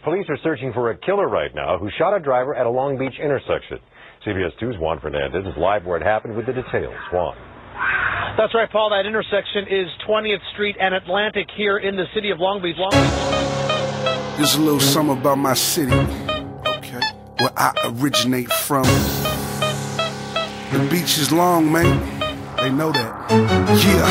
Police are searching for a killer right now who shot a driver at a Long Beach intersection. CBS 2's Juan Fernandez is live where it happened with the details. Juan. That's right, Paul. That intersection is 20th Street and Atlantic here in the city of Long Beach. There's a little something about my city, okay, where I originate from. The beach is long, man. They know that. Yeah,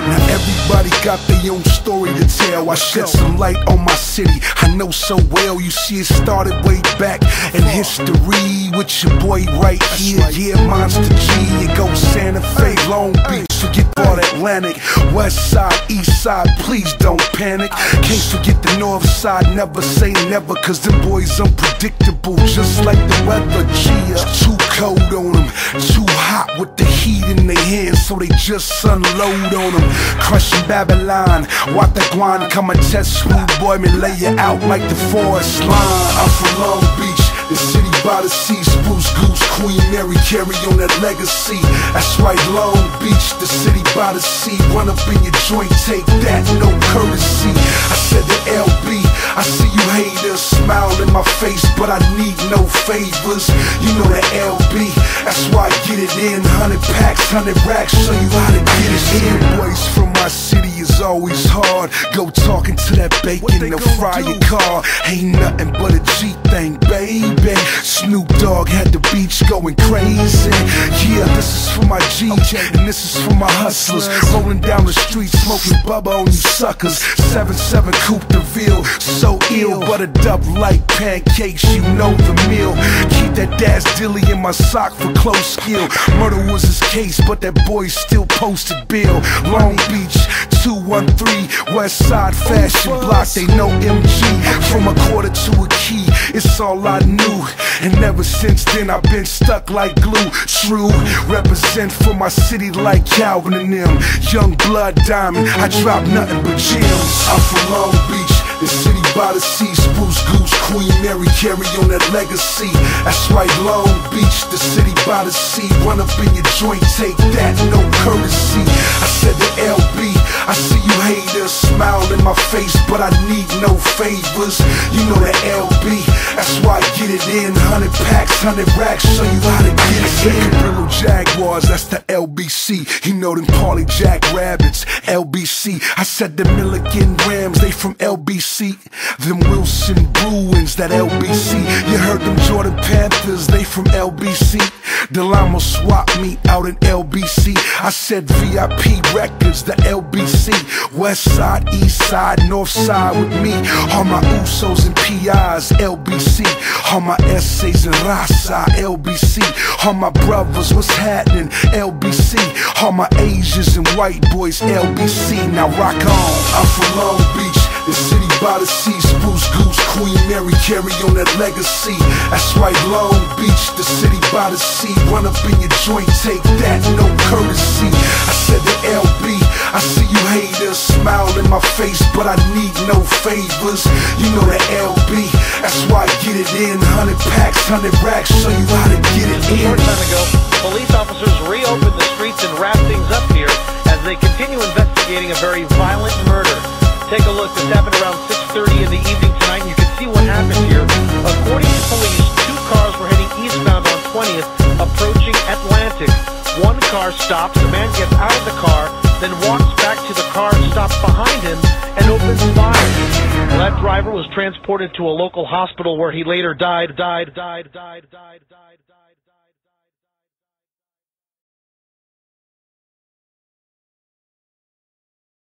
now everybody got their own story to tell. I shed some light on my city. I know so well. You see, it started way back in history with your boy right here. Yeah, Monster G. It goes Santa Fe, Long Beach. Forget all Atlantic, West Side, East Side. Please don't panic. Can't forget the North Side. Never say never, 'cause them boys unpredictable, just like the weather. Yeah, too cold on them, too hot with the heat in their hands, so they just unload on them. Crushing Babylon, Wataguan, come and test smooth boy, me lay you out like the forest line. I'm from Long Beach, the city by the sea. Spruce Goose, Queen Mary, carry on that legacy. That's right, Long Beach, the city by the sea. Run up in your joint, take that, no courtesy. I said to LB, I see you haters, smile in my face, but I need no favors. You know that LB, that's why I get it in. 100 packs, 100 racks, show you how to get it in. Boys from my city is always hard. Go talking to that bacon, no fry your car. Ain't nothing but a G thing, baby. Snoop Dogg had the beach going crazy. Yeah, this is for my G's, and this is for my hustlers. Rolling down the street, smoking bubba on you suckers. 7-7 Coupe de Ville, so ill, buttered up like pancakes, you know the meal. Keep that Daz Dilly in my sock for close skill. Murder was his case, but that boy still posted bill. Long Beach, 213, West Side Fashion Block, they know MG. From a quarter to a key, it's all I knew. And ever since then I've been stuck like glue. True, represent for my city like Calvin and them. Young blood diamond, I drop nothing but gems. I'm from Long Beach, the city by the sea. Spruce Goose, Queen Mary, carry on that legacy. That's right, Long Beach, the city by the sea. Run up in your joint, take that, no courtesy. I said to LB, I see you haters, smile in my face, but I need no favors. You know that LB, that's why I get it in. 100 packs, 100 racks, show you how to get it in. Cabrillo Jaguars, that's the LBC. You know them Parley Jack Rabbits, LBC. I said the Milligan Rams, they from LBC. Them Wilson Bruins, that LBC. You heard them Jordan Panthers, they from LBC. Delamo swap meet out in LBC. I said VIP Records, the LBC. West Side, East Side, North Side with me. All my Usos and PIs, LBC. All my essays and Rasa, LBC. All my brothers, what's happening, LBC. All my Asians and white boys, LBC. Now rock on, I'm from Long Beach, the city by the sea. Spruce Goose, Queen Mary, carry on that legacy. That's right, Long Beach, the city by the sea. Run up in your joint, take that, no courtesy. I said to LB, I see you haters, smile in my face, but I need no favors. You know that LB, that's why I get it in. 100 packs, 100 racks, show you how to get it in. A short time ago, police officers reopened the streets and wrapped things up here as they continue investigating a very violent murder. Take a look. This happened around 6:30 in the evening tonight, and you can see what happened here. According to police, 2 cars were heading eastbound on 20th, approaching Atlantic. One car stops, the man gets out of the car, then walks back to the car stopped behind him and opens fire. That driver was transported to a local hospital where he later died.